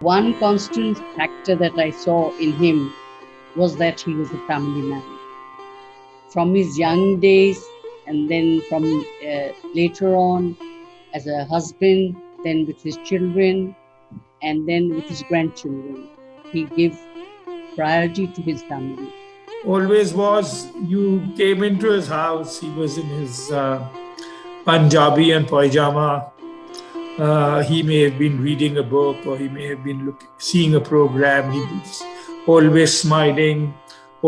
One constant factor that I saw in him was that he was a family man. From his young days, and then from later on as a husband, then with his children, and then with his grandchildren. He gave priority to his family. Always was. You came into his house, he was in his Punjabi and pajama. He may have been reading a book, or he may have been seeing a program. He was always smiling,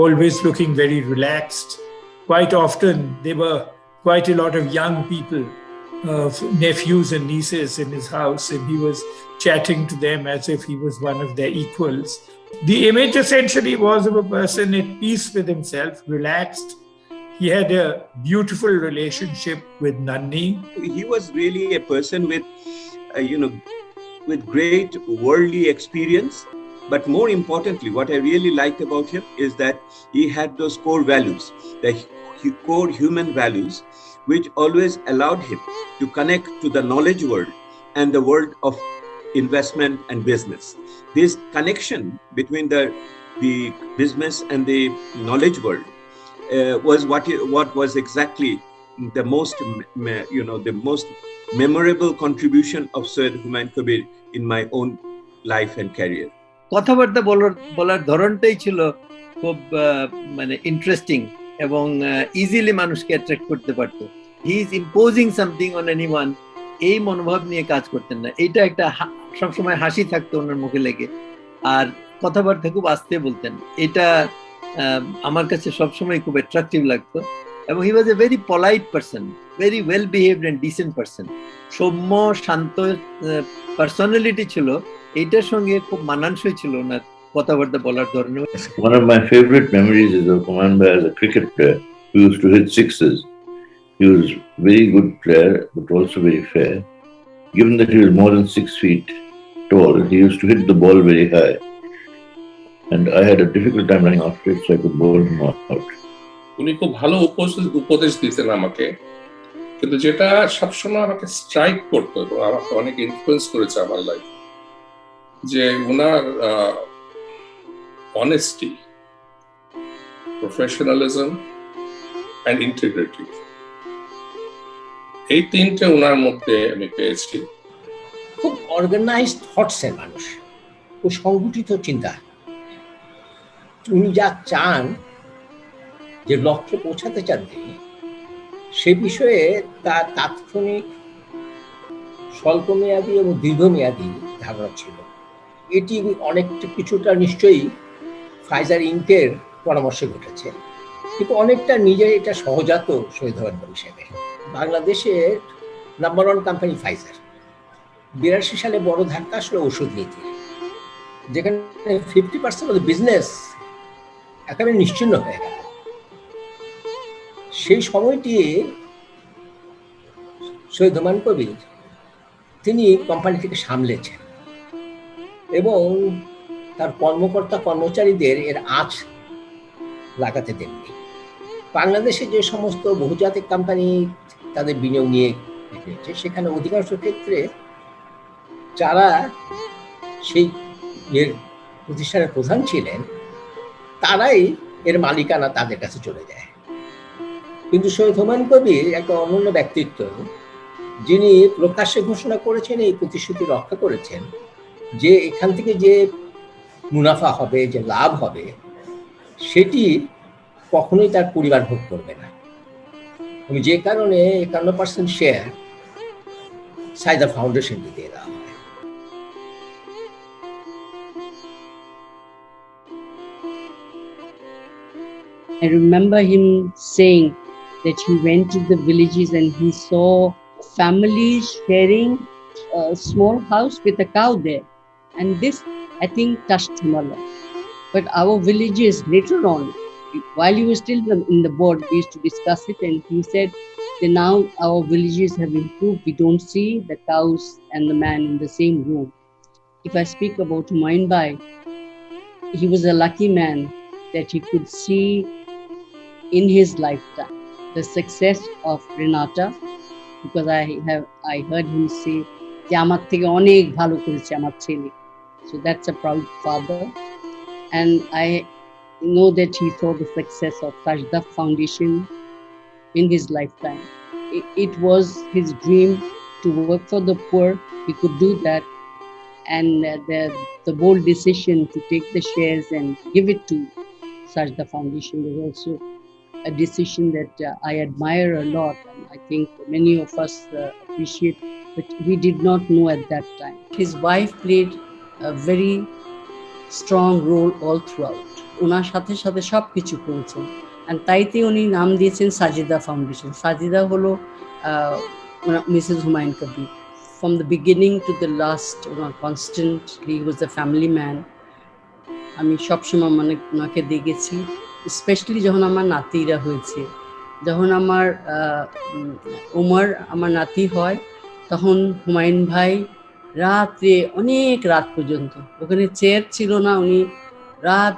always looking very relaxed. Quite often, there were quite a lot of young people, nephews and nieces in his house, and he was chatting to them as if he was one of their equals. The image essentially was of a person at peace with himself, relaxed. He had a beautiful relationship with Nanni. He was really a person with, with great worldly experience. But more importantly, what I really liked about him is that he had those core values, the core human values, which always allowed him to connect to the knowledge world and the world of investment and business. This connection between the business and the knowledge world was what was exactly the most memorable contribution of Syed Humayun Kabir in my own life and career. কথাবার্তা বলার ধরনটাই ছিল খুব মানে interesting এবং easily মানুষকে attract করতে পারতো। He is imposing something on anyone, এই মনোভাব নিয়ে কাজ করতেন না। এটা একটা সবসময় হাসি থাকতো ওনার মুখে লেগে, আর কথাবার্তা খুব আস্তে বলতেন। এটা আমার কাছে সবসময় খুব অ্যাট্রাকটিভ লাগতো। এবং he was a very polite person, very well behaved and decent person. সৌম্য শান্ত পার্সোনালিটি ছিল, এইটার সঙ্গে খুব মানানসই ছিল ওনার কথাবার্তা বলার ধরনের। One of my favorite memories is of Humayun Bhai as a cricket player who used to hit sixes. He was a very good player, but also very fair. Given that he was more than 6 feet tall, he used to hit the ball very high. And I had a difficult time running after it, so I could bowl him out. উনি খুব ভালো উপদেশ দিতেন আমাকে, কিন্তু যেটা সবসময় আমাকে স্ট্রাইক করতো এবং আমাকে অনেক ইনফ্লুয়েন্স করেছে আমার লাইফ, যে ওনার অনেস্টি, প্রফেশনালিজম অ্যান্ড ইন্টিগ্রিটি, এই তিনটে ওনার মধ্যে আমি পেয়েছি। খুব অর্গানাইজড থটসের মানুষ, ও সংগঠিত চিন্তা। উনি যা চান, যে লক্ষ্যে পৌঁছাতে চান তিনি, সে বিষয়ে তার তাৎক্ষণিক, স্বল্পমেয়াদী এবং দীর্ঘমেয়াদী ধারণা ছিল। এটি অনেকটা কিছুটা নিশ্চয়ই ফাইজার ইঙ্কের পরামর্শে ঘটেছে, কিন্তু অনেকটা নিজের এটা সহজাত শহীদ হওয়ার হিসেবে। বাংলাদেশের নাম্বার 1 কোম্পানি ফাইজার, 82 সালে বড় ধাক্কা আসলে ওষুধ নীতি, যেখানে 50% অফ দ্য বিজনেস একেবারে নিশ্চিহ্ন হয়ে গেল। সেই সময়টি সৈয়দ হুমায়ুন কবির তিনি কোম্পানিটিকে সামলেছেন এবং তার কর্মকর্তা কর্মচারীদের এর আঁচ লাগাতে দেননি। বাংলাদেশে যে সমস্ত বহুজাতিক কোম্পানি তাদের বিনিয়োগ নিয়ে নিয়েছে, সেখানে অধিকাংশ ক্ষেত্রে যারা সেই এর প্রতিষ্ঠানের প্রধান ছিলেন, তারাই এর মালিকানা তাদের কাছে চলে যায়। কিন্তু সৈয়দ হুমায়ুন কবির একটা অনন্য ব্যক্তিত্ব, যিনি প্রকাশ্যে ঘোষণা করেছেন, এই প্রতিশ্রুতি রক্ষা করেছেন যে এখান থেকে যে মুনাফা হবে, যে লাভ হবে, সেটি কখনোই তার পরিবার ভোগ করবে না। এবং যে কারণে 51% শেয়ার সাইদা ফাউন্ডেশনকে দিয়ে দেওয়া হয়। I remember him saying that he went to the villages and he saw families sharing a small house with a cow there. And this, I think, touched him a lot. But our villages, later on, while he was still in the board, we used to discuss it, and he said that now our villages have improved. We don't see the cows and the man in the same room. If I speak about Humayun Bhai, he was a lucky man that he could see in his lifetime the success of Renata, because I heard him say যে আমার থেকে অনেক ভালো করেছে আমার ছেলে, So that's a proud father. And I know that he saw the success of Sajda Foundation in his lifetime. It was his dream to work for the poor. He could do that. And the bold decision to take the shares and give it to Sajda Foundation was also a decision that I admire a lot, and I think many of us appreciate, but we did not know at that time. His wife played a very strong role all throughout. ওনার সাথে সাথে সব কিছু করেছেন, and তাইতে উনি নাম দিয়েছেন Sajida foundation. Sajida হলো Mrs Humayun Kabir. From the beginning to the last, constantly he was a family man. আমি সবসময় ওনাকে দেখেছি, স্পেশালি যখন আমার নাতিরা হয়েছে। যখন আমার ওমর আমার নাতি হয়, তখন হুমায়ুন ভাই রাত্রে অনেক রাত পর্যন্ত, ওখানে চেয়ার ছিল না, উনি রাত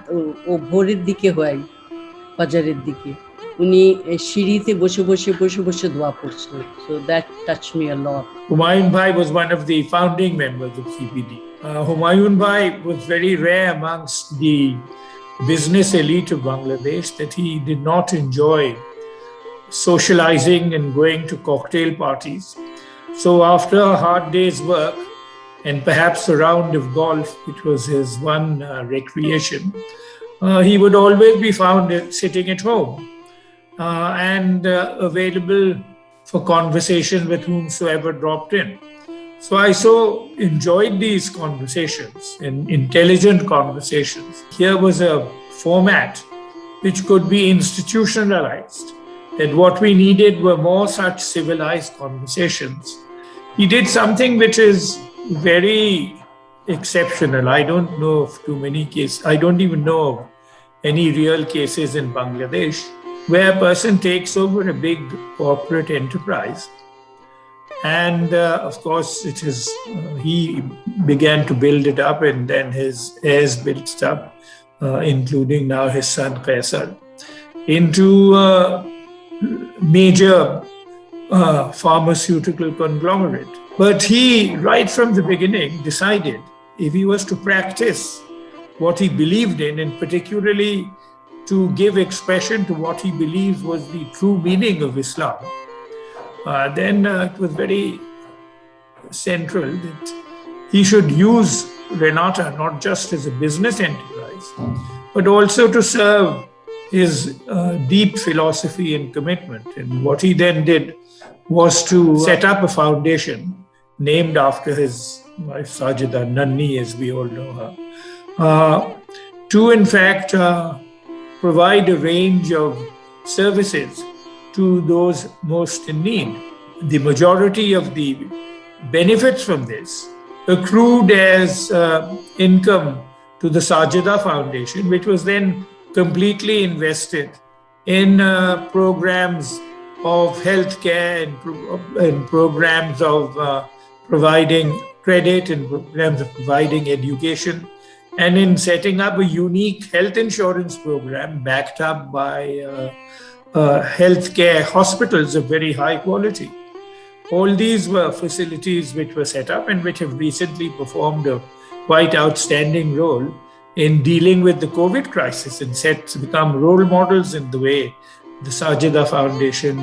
ও ভোরের দিকে হয়, ফাজারের দিকে উনি সিঁড়িতে বসে বসে বসে বসে দোয়া পড়ছিলেন। So that touched me a lot. Humayun Bhai was one of the founding members of CPD. Humayun Bhai was very rare amongst the business elite of Bangladesh that he did not enjoy socializing and going to cocktail parties. So after a hard day's work and perhaps a round of golf, which was his one recreation, he would always be found sitting at home and available for conversation with whomsoever dropped in. So I so enjoyed these conversations, and intelligent conversations. Here was a format which could be institutionalized, that what we needed were more such civilized conversations. He did something which is very exceptional. I don't know of too many cases. I don't even know of any real cases in Bangladesh where a person takes over a big corporate enterprise. And of course, he began to build it up, and then his heirs built it up, including now his son Qaisar, into a major pharmaceutical conglomerate. But he, right from the beginning, decided if he was to practice what he believed in, and particularly to give expression to what he believed was the true meaning of Islam, then it was very central that he should use Renata not just as a business enterprise, but also to serve his deep philosophy and commitment. And what he then did was to set up a foundation named after his wife Sajida, Nanni as we all know her, to in fact provide a range of services to those most in need. The majority of the benefits from this accrued as income to the Sajida Foundation, which was then completely invested in programs of healthcare and programs of providing credit and programs of providing education, and in setting up a unique health insurance program backed up by healthcare hospitals of very high quality. All these were facilities which were set up and which have recently performed a quite outstanding role in dealing with the COVID crisis and become role models in the way the Sajida Foundation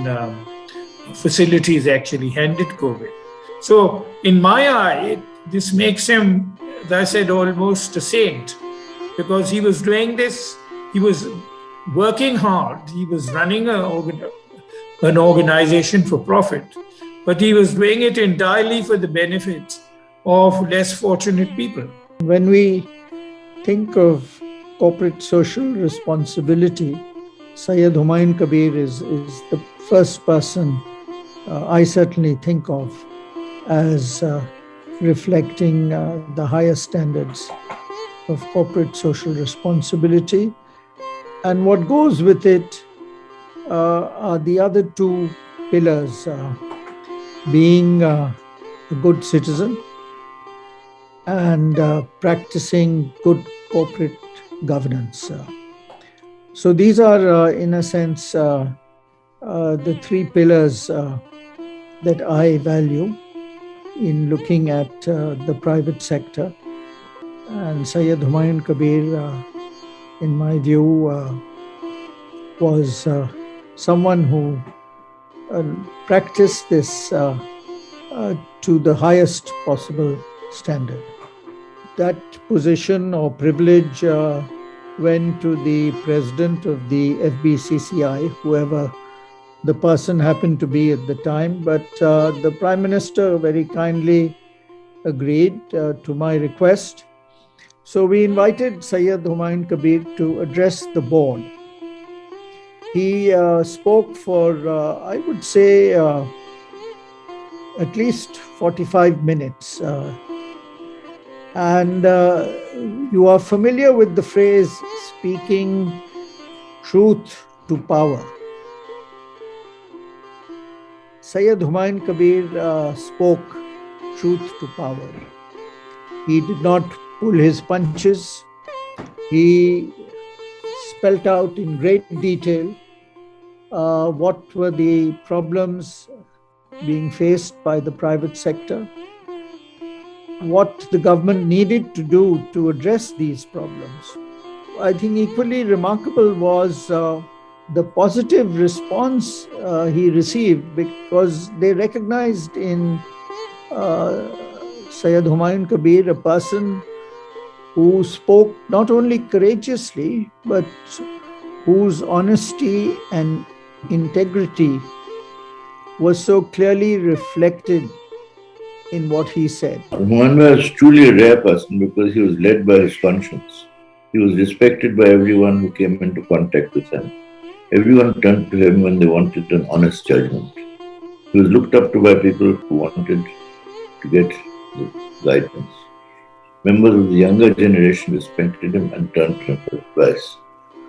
facilities actually handled COVID. So in my eye, this makes him, as I said, almost a saint, because he was doing this, he was working hard, he was running an organization for profit, but he was doing it entirely for the benefit of less fortunate people. When we think of corporate social responsibility, Syed Humayun Kabir is the first person I certainly think of as reflecting the higher standards of corporate social responsibility. And what goes with it are the other two pillars, being a good citizen and practicing good corporate governance. So these are, in a sense, the three pillars that I value in looking at the private sector. And Sayyid Humayun Kabir, in my view, was someone who practiced this to the highest possible standard. That position or privilege went to the president of the FBCCI, whoever the person happened to be at the time, but the Prime Minister very kindly agreed to my request. So we invited Sayyid Humayun Kabir to address the board. He spoke for, I would say, at least 45 minutes. And you are familiar with the phrase, speaking truth to power. Sayyid Humayun Kabir spoke truth to power. He did not pull his punches. He spelt out in great detail what were the problems being faced by the private sector, what the government needed to do to address these problems. I think equally remarkable was the positive response he received, because they recognized in Sayyid Humayun Kabir a person who spoke not only courageously, but whose honesty and integrity was so clearly reflected in what he said. Humayun was truly a rare person because he was led by his conscience. He was respected by everyone who came into contact with him. Everyone turned to him when they wanted an honest judgment. He was looked up to by people who wanted to get guidance. Members of the younger generation respected him and turned to him for advice.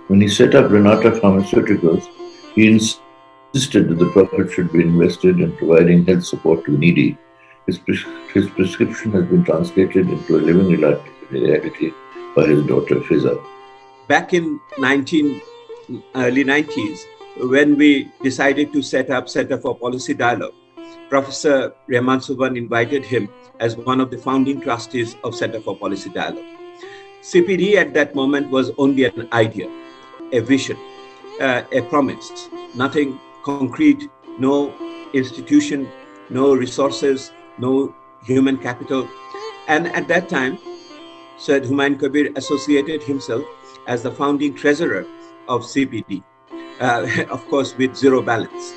When he set up Renata Pharmaceuticals, he insisted that the profit should be invested in providing health support to the needy. His prescription has been translated into a living reality by his daughter Fiza. Back in early 90s, when we decided to set up Center for Policy Dialogue, Professor Rehman Subhan invited him as one of the founding trustees of Center for Policy Dialogue. CPD at that moment was only an idea, a vision, a promise, nothing concrete, no institution, no resources, no human capital. And at that time, Sayyid Humayun Kabir associated himself as the founding treasurer of CPD, of course with zero balance.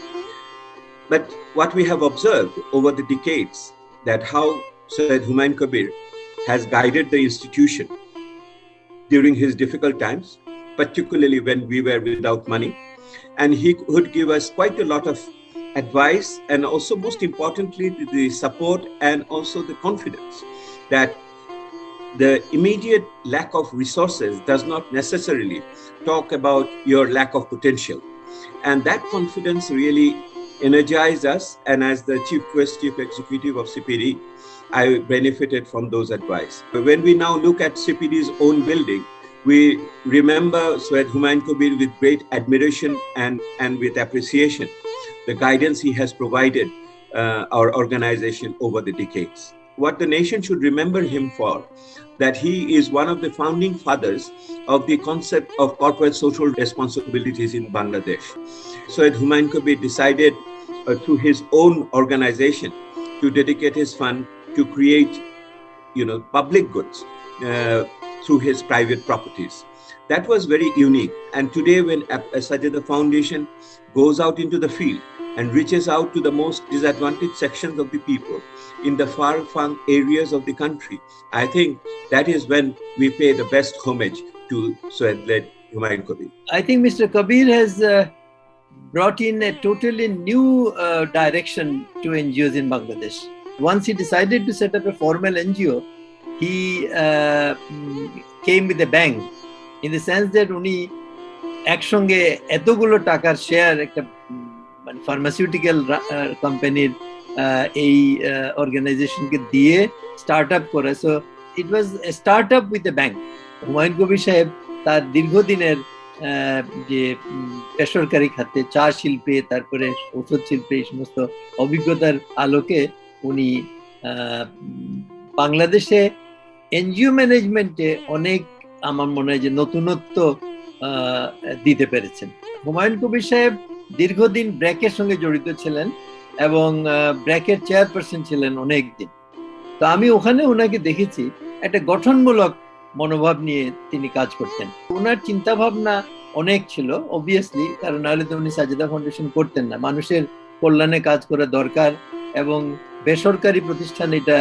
But what we have observed over the decades, that how Sayyid Humayun Kabir has guided the institution during his difficult times, particularly when we were without money, and he would give us quite a lot of advice, and also most importantly the support and also the confidence that the immediate lack of resources does not necessarily talk about your lack of potential. And that confidence really energized us, and as the chief executive of CPD, I benefited from those advice. But when we now look at CPD's own building, we remember Sayyid Humayun Kabir with great admiration and with appreciation, the guidance he has provided our organization over the decades. What the nation should remember him for, that he is one of the founding fathers of the concept of corporate social responsibilities in Bangladesh. Sayyid Humayun Kabir decided through his own organization to dedicate his fund to create, public goods through his private properties. That was very unique. And today, when Sajida Foundation goes out into the field and reaches out to the most disadvantaged sections of the people in the far-flung areas of the country, I think that is when we pay the best homage to Sayyid Humayun Kabir. I think Mr. Kabir has brought in a totally new direction to NGOs in Bangladesh. Once he decided to set up a formal NGO, he came with a bang, in the sense that উনি একসঙ্গে এতগুলো টাকার share একটা pharmaceutical কোম্পানির এই অর্গানাইজেশনকে দিয়ে start up করে। So it was a start up with a bank. Humayun Kabir Saheb তার দীর্ঘদিনের যে বেসরকারি খাতে, চা শিল্পে, তারপরে ঔষধ শিল্পে, এই সমস্ত অভিজ্ঞতার আলোকে উনি বাংলাদেশে এনজিও ম্যানেজমেন্টে অনেক আমার মনে হয় যে নতুনত্ব দিতে পেরেছেন। হুমায়ুন কবির সাহেব দীর্ঘদিন ব্র্যাকের সঙ্গে জড়িত ছিলেন এবং ব্র্যাকের চেয়ারপারসন ছিলেন অনেক দিন। তো আমি ওখানে ওনাকে দেখেছি একটা গঠনমূলক মনোভাব নিয়ে তিনি কাজ করতেন। ওনার চিন্তা ভাবনা অনেক ছিল অবভিয়াসলি, কারণ নাহলে তো উনি সাজেদা ফাউন্ডেশন করতেন না। মানুষের কল্যাণে কাজ করা দরকার এবং বেসরকারি প্রতিষ্ঠান এটা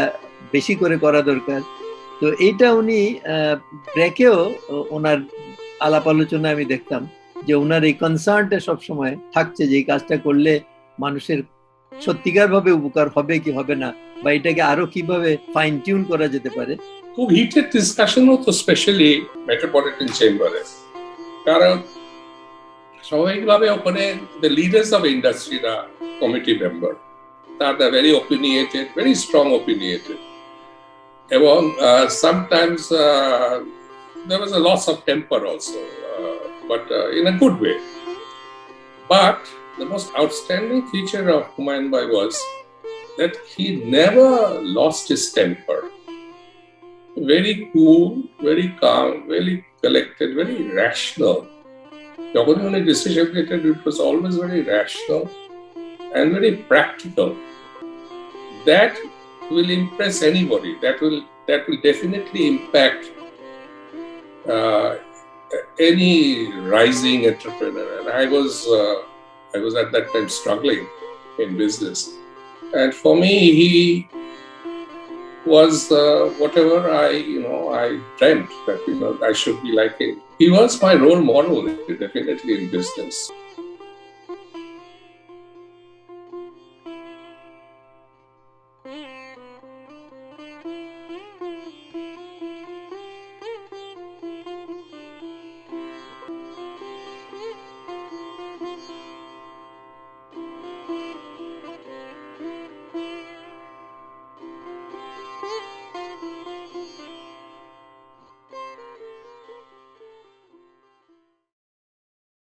বেশি করে করা দরকার। তো এইটা উনি ব্র্যাকেও ওনার আলাপ আলোচনায় আমি দেখতাম যে ওনার এই কনসার্নটা সবসময় থাকছে যে এই কাজটা করলে মানুষের সত্যিকার ভাবে উপকার হবে কি হবে না, বা এটাকে আরো কিভাবে ফাইন টিউন করা যেতে পারে। খুব হিটেড ডিসকাশন হতো স্পেশালি মেট্রোপলিটন চেম্বারে, কারণ স্বাভাবিকভাবে ওখানে দ্য লিডার্স অফ ইন্ডাস্ট্রিরা কমিটি মেম্বার, তারা very opinionated, very strong opinionated, এবং sometimes there was a loss of temper also, but in a good way. But the most outstanding feature of Humayun Bhai was that he never lost his temper. Very cool, very calm, very collected, very rational. যখন উনি decision making, it was always very rational and very practical. That will impress anybody. That will definitely impact any rising entrepreneur. And I was at that time struggling in business, and for me he was whatever I dreamt that I should be like him. He was my role model definitely in business.